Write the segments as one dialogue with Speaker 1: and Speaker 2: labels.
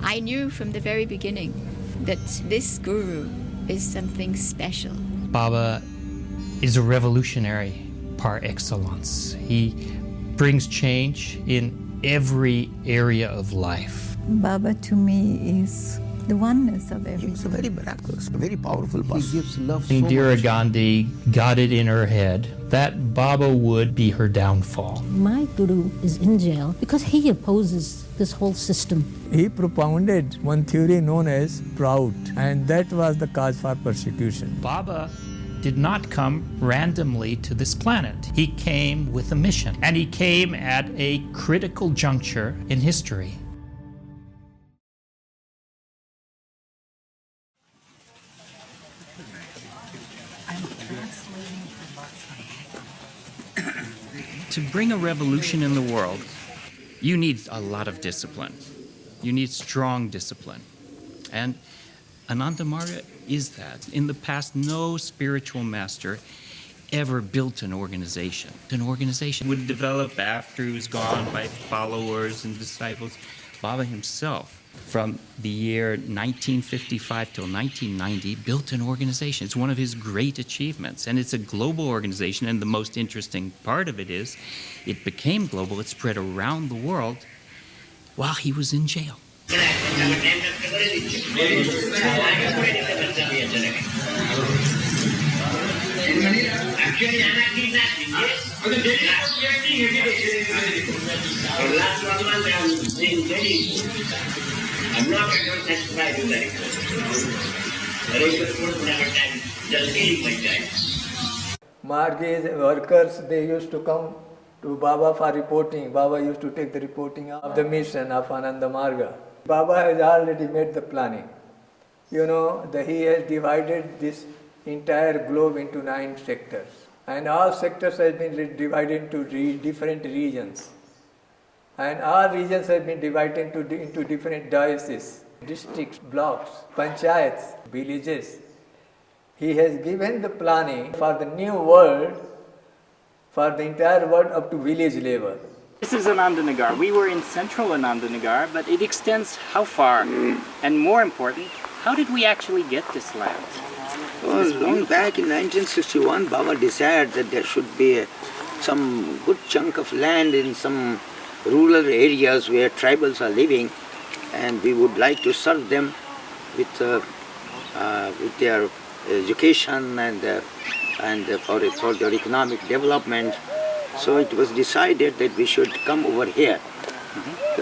Speaker 1: I knew from the very beginning that this guru is something special.
Speaker 2: Baba is a revolutionary par excellence. He brings change in every area of life.
Speaker 3: Baba to me is the oneness of everything.
Speaker 4: He was a very miraculous, a very powerful person. He gives love so
Speaker 2: Indira
Speaker 4: much.
Speaker 2: Gandhi got it in her head that Baba would be her downfall.
Speaker 5: My guru is in jail because he opposes this whole system.
Speaker 6: He propounded one theory known as proud, and that was the cause for persecution.
Speaker 2: Baba did not come randomly to this planet. He came with a mission, and he came at a critical juncture in history. To bring a revolution in the world, you need a lot of discipline. You need strong discipline. And Ananda Marga is that. In the past, no spiritual master ever built an organization. An organization would develop after he was gone by followers and disciples. Baba himself, from the year 1955 till 1990, built an organization. It's one of his great achievements, and it's a global organization, and the most interesting part of it is it became global, it spread around the world while he was in jail.
Speaker 7: I'm not going to testify to that. Very good food, never time, just eating my time.
Speaker 6: Margis workers, they used to come to Baba for reporting. Baba used to take the reporting of the mission of Ananda Marga. Baba has already made the planning. You know, he has divided this entire globe into 9 sectors. And all sectors have been divided into different regions. And all regions have been divided into different dioceses, districts, blocks, panchayats, villages. He has given the planning for the new world, for the entire world up to village level.
Speaker 8: This is Ananda Nagar. We were in central Ananda Nagar, but it extends how far? And more important, how did we actually get this land?
Speaker 4: Well, long back in 1961, Baba decided that there should be some good chunk of land in some rural areas where tribals are living, and we would like to serve them with their education and for their economic development. So it was decided that we should come over here.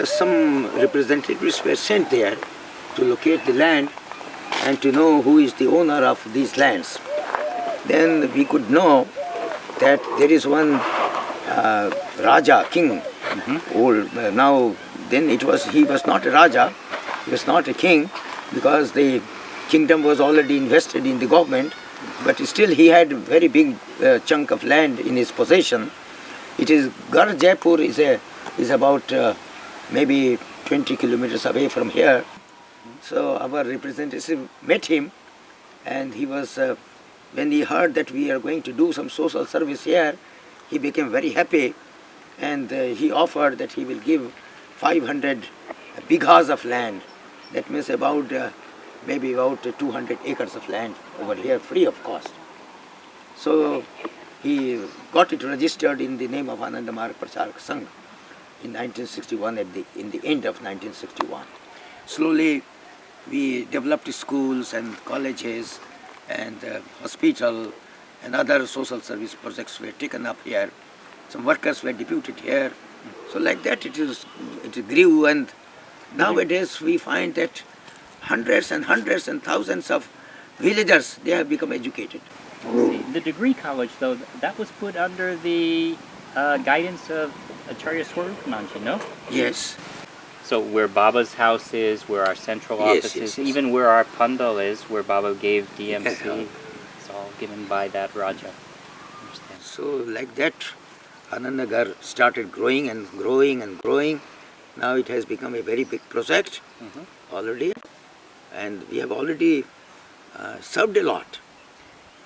Speaker 4: Some representatives were sent there to locate the land and to know who is the owner of these lands. Then we could know that there is one Raja, king, old. Now, then he was not a Raja, he was not a king, because the kingdom was already invested in the government, but still he had a very big chunk of land in his possession. It is, Garh Jaipur is about maybe 20 kilometers away from here. So our representative met him, and he was, when he heard that we are going to do some social service here, he became very happy, and he offered that he will give 500 bighas of land. That means about maybe about 200 acres of land over here, free of cost. So he got it registered in the name of Ananda Marg Pracharak Sangh in 1961, in the end of 1961. Slowly we developed schools and colleges and hospital and other social service projects were taken up here. Some workers were deputed here. So like that it grew, and nowadays we find that hundreds and thousands of villagers, they have become educated.
Speaker 8: The degree college, though, that was put under the guidance of Acharya Swarupananji, no?
Speaker 4: Yes.
Speaker 8: So where Baba's house is, where our central office is, even where our pandal is, where Baba gave DMC, it's all given by that Raja. Understand?
Speaker 4: So like that, Ananda Nagar started growing and growing and growing. Now it has become a very big project already, and we have already served a lot.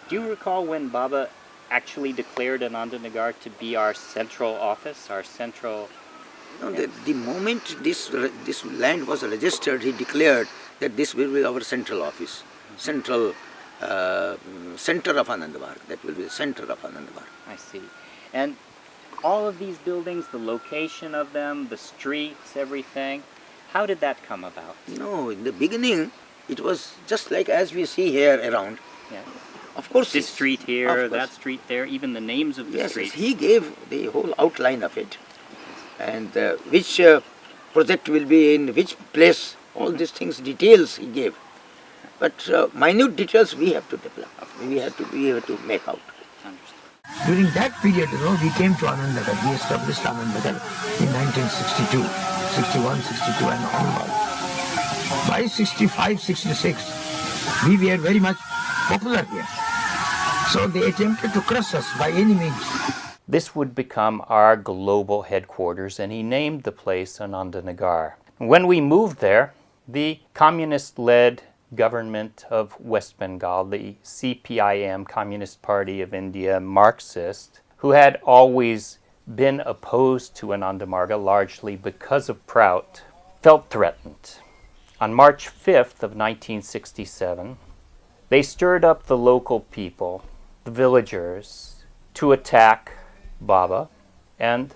Speaker 8: Do you recall when Baba actually declared Ananda Nagar to be our central office, our central
Speaker 4: No, the moment this land was registered, he declared that this will be our central office, central center of Ananda Marga. That will be the center of Ananda Marga.
Speaker 8: I see. And all of these buildings, the location of them, the streets, everything, how did that come about?
Speaker 4: No, in the beginning, it was just like as we see here around.
Speaker 8: Yeah.
Speaker 4: Of course.
Speaker 8: This street here, that street there, even the names of the streets.
Speaker 4: Yes, he gave the whole outline of it. And which project will be in which place, all these things, details he gave. But minute details we have to develop. We have to make out. During that period, we came to Ananda Nagar. We established Ananda Nagar in 1962, 61, 62 and onward. By 65, 66, we were very much popular here. So they attempted to crush us by any means.
Speaker 2: This would become our global headquarters, and he named the place Ananda Nagar. When we moved there, the communist-led government of West Bengal, the CPIM, Communist Party of India, Marxist, who had always been opposed to Ananda Marga largely because of Prout, felt threatened. On March 5th of 1967, they stirred up the local people, the villagers, to attack Baba and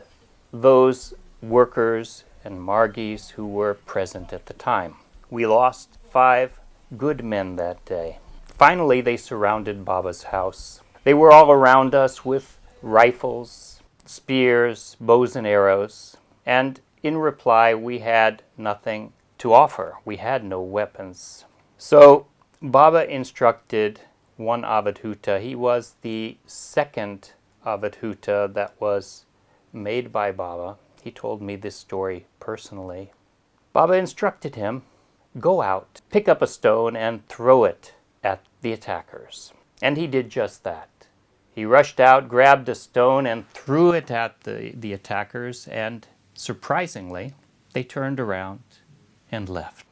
Speaker 2: those workers and Margis who were present at the time. We lost 5 good men that day. Finally, they surrounded Baba's house. They were all around us with rifles, spears, bows and arrows, and in reply we had nothing to offer. We had no weapons. So Baba instructed one Avadhuta. He was the second Avadhuta that was made by Baba. He told me this story personally. Baba instructed him, go out, pick up a stone and throw it at the attackers. And he did just that. He rushed out, grabbed a stone and threw it at the attackers, and surprisingly, they turned around and left.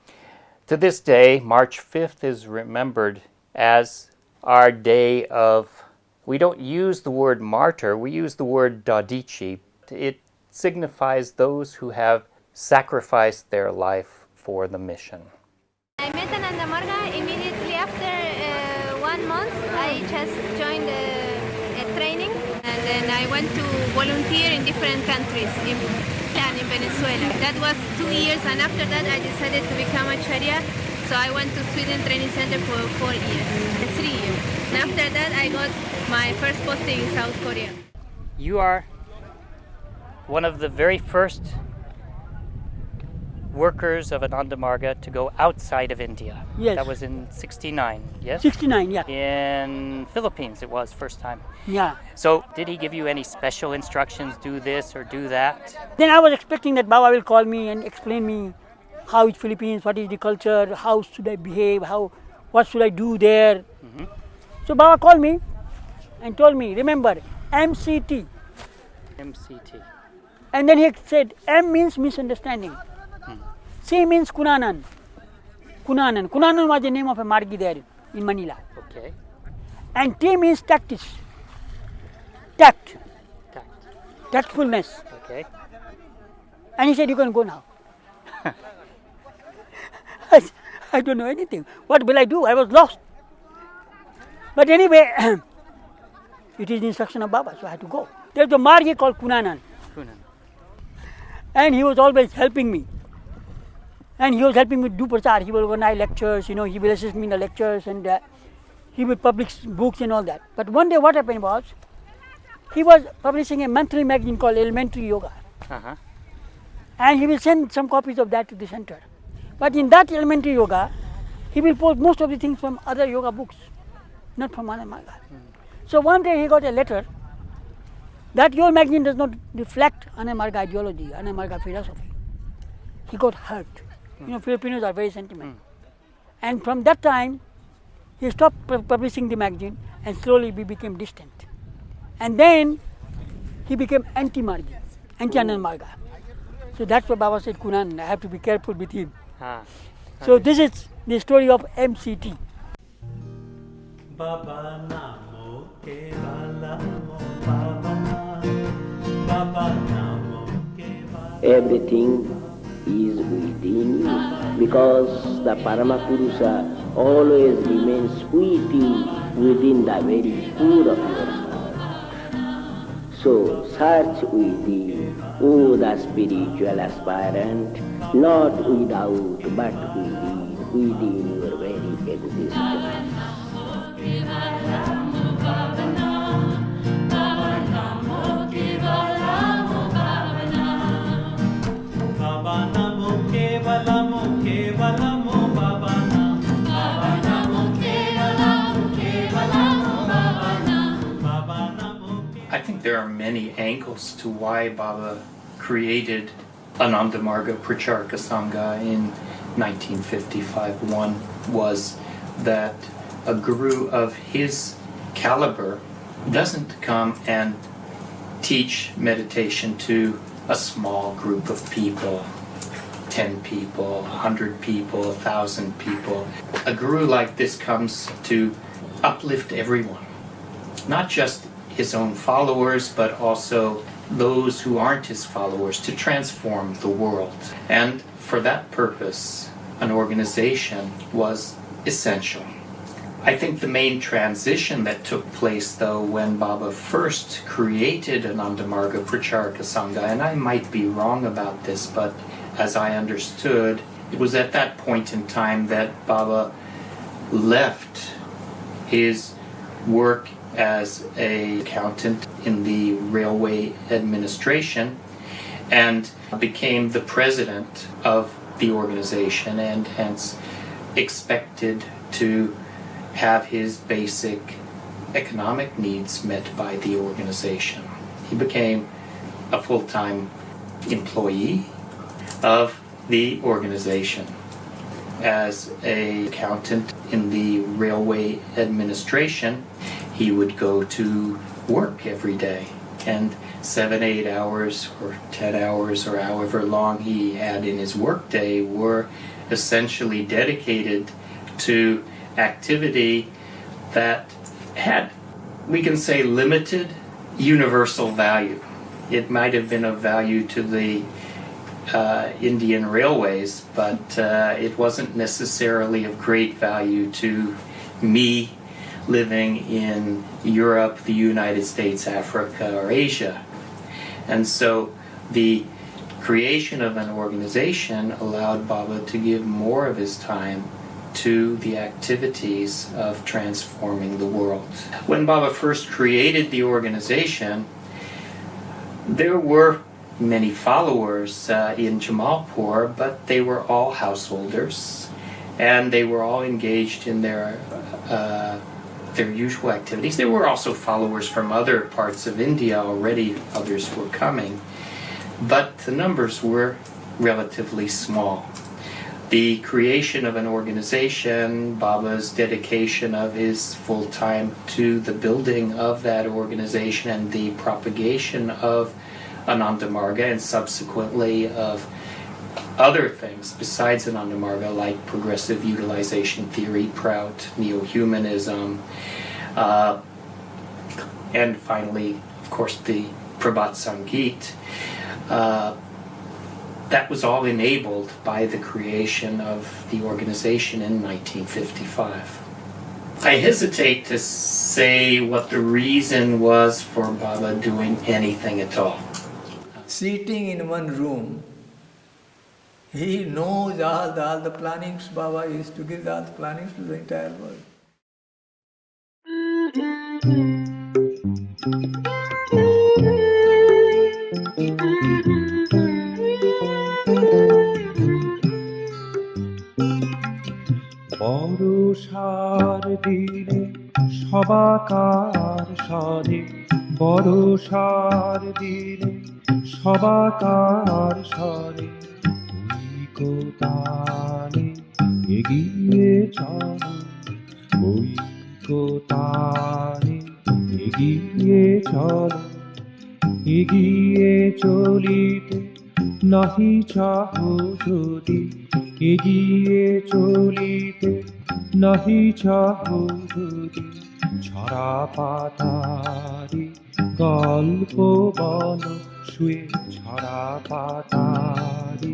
Speaker 2: To this day, March 5th is remembered as our day of, we don't use the word martyr, we use the word dadichi. It signifies those who have sacrificed their life for the mission.
Speaker 9: I met Ananda Marga immediately after 1 month. I just joined a training, and then I went to volunteer in different countries, in Venezuela. That was 2 years, and after that I decided to become Acharya. So I went to Sweden Training Center for 4 years, 3 years. And after that I got my first posting in South Korea.
Speaker 8: You are one of the very first workers of Ananda Marga to go outside of India.
Speaker 10: Yes.
Speaker 8: That was in 69, yes?
Speaker 10: 69, yeah.
Speaker 8: In Philippines it was first time.
Speaker 10: Yeah.
Speaker 8: So did he give you any special instructions, do this or do that?
Speaker 10: Then I was expecting that Baba will call me and explain me how is Philippines, what is the culture, how should I behave, what should I do there. Mm-hmm. So Baba called me and told me, remember, MCT.
Speaker 8: MCT.
Speaker 10: And then he said, M means misunderstanding. C means Kunanan. Kunanan. Kunanan was the name of a Margi there in Manila.
Speaker 8: Okay.
Speaker 10: And T means tactics. Tact. Tactfulness.
Speaker 8: Okay.
Speaker 10: And he said, you can go now. I don't know anything. What will I do? I was lost. But anyway, it is the instruction of Baba, so I had to go. There's a Margi called Kunanan. And he was always helping me. And he was helping me do prachar. He will organize lectures, he will assist me in the lectures, and he will publish books and all that. But one day what happened was, he was publishing a monthly magazine called Elementary Yoga.
Speaker 8: Uh-huh.
Speaker 10: And he will send some copies of that to the center. But in that Elementary Yoga, he will post most of the things from other yoga books, not from Ananda Marga. So one day he got a letter that your magazine does not reflect Ananda Marga ideology, Ananda Marga philosophy. He got hurt. Filipinos are very sentimental. And from that time, he stopped publishing the magazine, and slowly we became distant. And then he became anti-Margi, anti-Ananda Marga. So that's why Baba said, Kunan, I have to be careful with him. So this is the story of MCT.
Speaker 11: Baba Namo Kevala Baba Namo Kevala everything is within you, because the Paramapurusha always remains within the very core of your heart. So search within, O the spiritual aspirant, not without but within your very existence.
Speaker 2: I think there are many angles to why Baba created Ananda Marga Pracharaka Sangha in 1955. One was that a guru of his caliber doesn't come and teach meditation to a small group of people, 10 people, 100 people, 1,000 people. A guru like this comes to uplift everyone, not just his own followers, but also those who aren't his followers, to transform the world. And for that purpose, an organization was essential. I think the main transition that took place, though, when Baba first created Ananda Marga Pracharaka Sangha, and I might be wrong about this, but as I understood, it was at that point in time that Baba left his work as an accountant in the railway administration and became the president of the organization, and hence expected to have his basic economic needs met by the organization. He became a full-time employee of the organization as an accountant in the railway administration. He would go to work every day, and 7, 8 hours or 10 hours or however long he had in his workday were essentially dedicated to activity that had, we can say, limited universal value. It might have been of value to the Indian railways, but it wasn't necessarily of great value to me living in Europe, the United States, Africa, or Asia. And so the creation of an organization allowed Baba to give more of his time to the activities of transforming the world. When Baba first created the organization, there were many followers in Jamalpur, but they were all householders, and they were all engaged in their usual activities. There were also followers from other parts of India already, others were coming, but the numbers were relatively small. The creation of an organization, Baba's dedication of his full time to the building of that organization and the propagation of Ananda Marga, and subsequently of other things besides Ananda Marga, like progressive utilization theory, Prout, neo-humanism, and finally, of course, the Prabhat Sangeet. That was all enabled by the creation of the organization in 1955. I hesitate to say what the reason was for Baba doing anything at all.
Speaker 6: Sitting in one room, he knows all the plannings. Baba used to give all the plannings to the entire world.
Speaker 12: বরষার দিনে সবাকার সাধে, বরষার দিনে সবাকার সাধে, ঐকতানে এগিয়ে চলো, ঐকতানে এগিয়ে চলো, এগিয়ে চলিতে নাহি চাহো যদি, এগিয়ে চলিতে নাহি চাহো যদি, ছড়া পাতারি গল্প বলো শুয়ে ছড়া পাতারি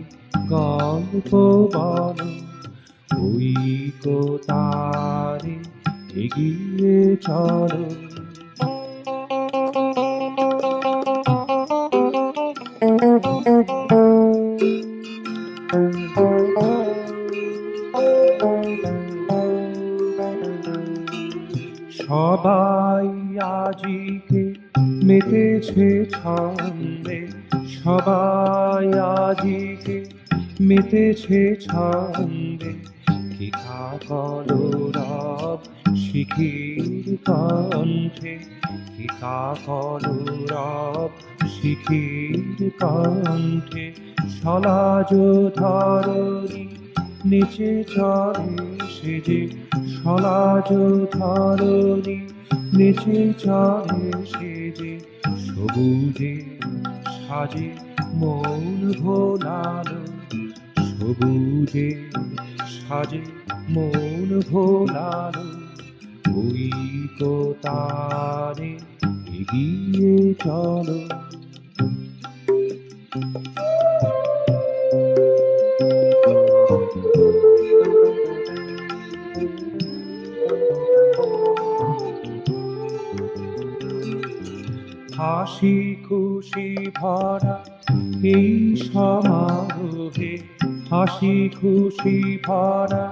Speaker 12: গল্প বলো ঐকতারে এগিয়ে চলো। সবাই আজিকে মেতেছে ছন্দে, সবাই আজিকে মেতেছে ছন্দে, কিকা কলরব শিখির কণ্ঠে, কিকা কলরব শিখির কণ্ঠে, সলাজ ধরণী নিচে চলে সেজে, সলাজ ধরণী নিচে চলে সেজে, সবুজে সাজে মন ভোলালো, সবুজে সাজে মন ভোলালো, ঐকতারে এগিয়ে চলো। হাসি খুশি ভরা এই সমারোহে, হাসি খুশি ভরা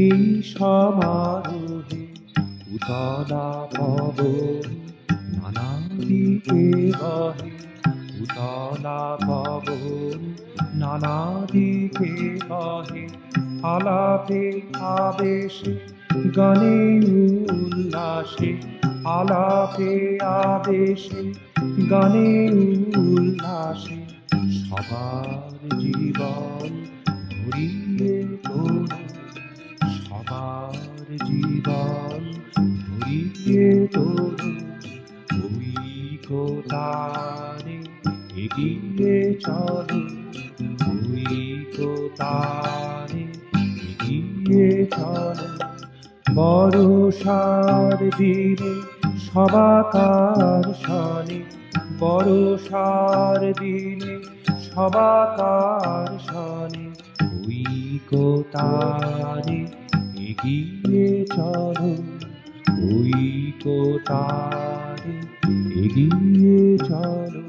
Speaker 12: এই সমারোহে, উতলা পবন নানা দিকে বহে, উতলা পবন নানা দিকে বহে, আলাপে আবেশে গানে উল্লাসে, আলাপে আবেশে গানে উল্লাসে, সবার জীবন ভরিয়ে তোলো, সবার জীবন ভরিয়ে তোলো, ঐকতারে এগিয়ে চলো, ঐকতারে এগিয়ে চলো। বর্ষার দিনে সবাকার শনি, বর্ষার দিনে সবাকার শনি, ঐকতারে এগিয়ে চলো, ঐকতারে এগিয়ে চলো।